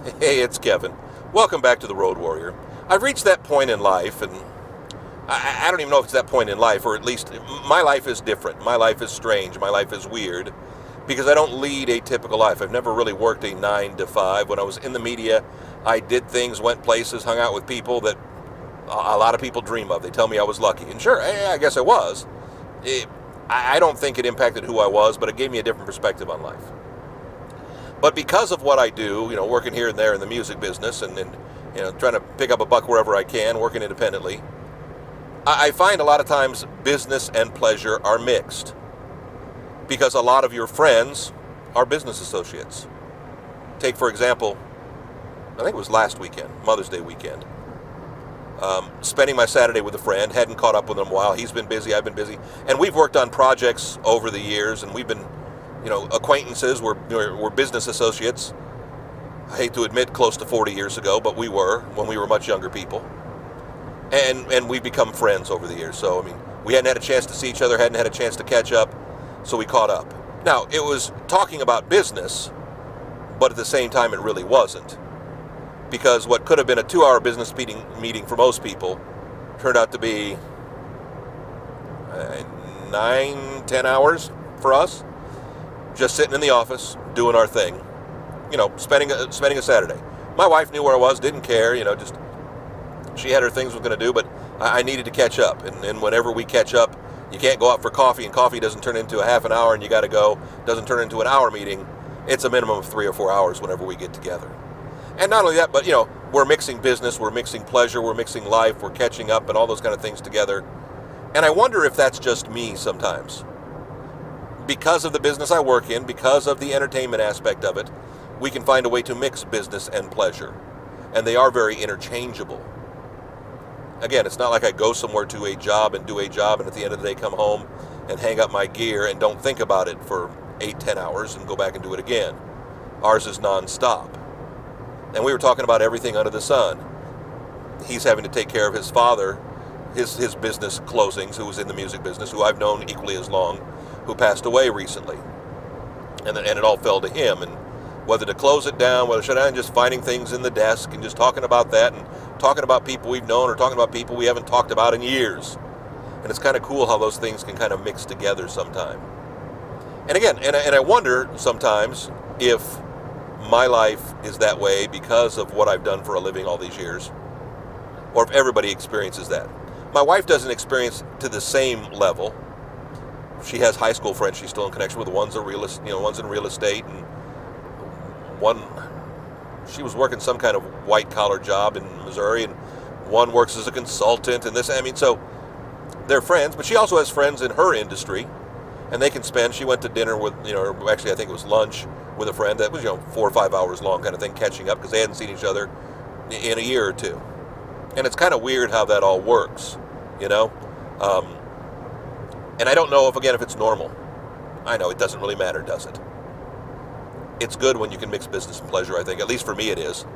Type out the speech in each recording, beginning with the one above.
Hey, it's Kevin. Welcome back to the Road Warrior. I've reached that point in life, and I don't even know if it's that point in life, or at least my life is different. My life is strange. My life is weird because I don't lead a typical life. I've never really worked a 9 to 5. When I was in the media, I did things, went places, hung out with people that a lot of people dream of. They tell me I was lucky. And sure, I guess I was. I don't think it impacted who I was, but it gave me a different perspective on life. But because of what I do, working here and there in the music business and trying to pick up a buck wherever I can, working independently, I find a lot of times business and pleasure are mixed. Because a lot of your friends are business associates. Take, for example, I think it was last weekend, Mother's Day weekend. Spending my Saturday with a friend, hadn't caught up with him in a while. He's been busy, I've been busy. And we've worked on projects over the years, and we've been acquaintances, we're business associates. I hate to admit close to 40 years ago, but we were when we were much younger people. And we've become friends over the years. So, we hadn't had a chance to see each other, hadn't had a chance to catch up, so we caught up. Now, it was talking about business, but at the same time it really wasn't. Because what could have been a 2-hour business meeting for most people turned out to be 9-10 hours for us. Just sitting in the office, doing our thing, spending a Saturday. My wife knew where I was, didn't care, just she had her things was going to do, but I needed to catch up. And whenever we catch up, you can't go out for coffee, and coffee doesn't turn into a half an hour, and you got to go, doesn't turn into an hour meeting. It's a minimum of 3 or 4 hours whenever we get together. And not only that, but we're mixing business, we're mixing pleasure, we're mixing life, we're catching up, and all those kind of things together. And I wonder if that's just me sometimes. Because of the business I work in, because of the entertainment aspect of it, we can find a way to mix business and pleasure. And they are very interchangeable. Again, it's not like I go somewhere to a job and do a job and at the end of the day come home and hang up my gear and don't think about it for 8-10 hours and go back and do it again. Ours is non-stop. And we were talking about everything under the sun. He's having to take care of his father, his business closings, who was in the music business, who I've known equally as long, who passed away recently. And it all fell to him. And whether to close it down, whether should I, and just finding things in the desk and just talking about that and talking about people we've known or talking about people we haven't talked about in years. And it's kind of cool how those things can kind of mix together sometime. And again, and I wonder sometimes if my life is that way because of what I've done for a living all these years, or if everybody experiences that. My wife doesn't experience to the same level. She has high school friends she's still in connection with. One's one's in real estate, and one, she was working some kind of white collar job in Missouri, and one works as a consultant, and so they're friends, but she also has friends in her industry, and they can spend, she went to dinner with, actually I think it was lunch with a friend that was, 4 or 5 hours long kind of thing, catching up because they hadn't seen each other in a year or two. And it's kind of weird how that all works, and I don't know if it's normal. I know it doesn't really matter, does it? It's good when you can mix business and pleasure, I think. At least for me it is.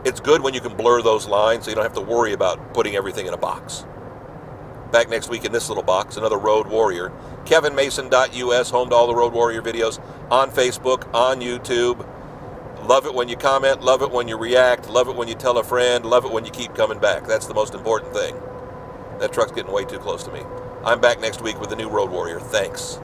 It's good when you can blur those lines so you don't have to worry about putting everything in a box. Back next week in this little box, another Road Warrior. KevinMason.us, home to all the Road Warrior videos on Facebook, on YouTube. Love it when you comment, love it when you react, love it when you tell a friend, love it when you keep coming back. That's the most important thing. That truck's getting way too close to me. I'm back next week with the new Road Warrior. Thanks.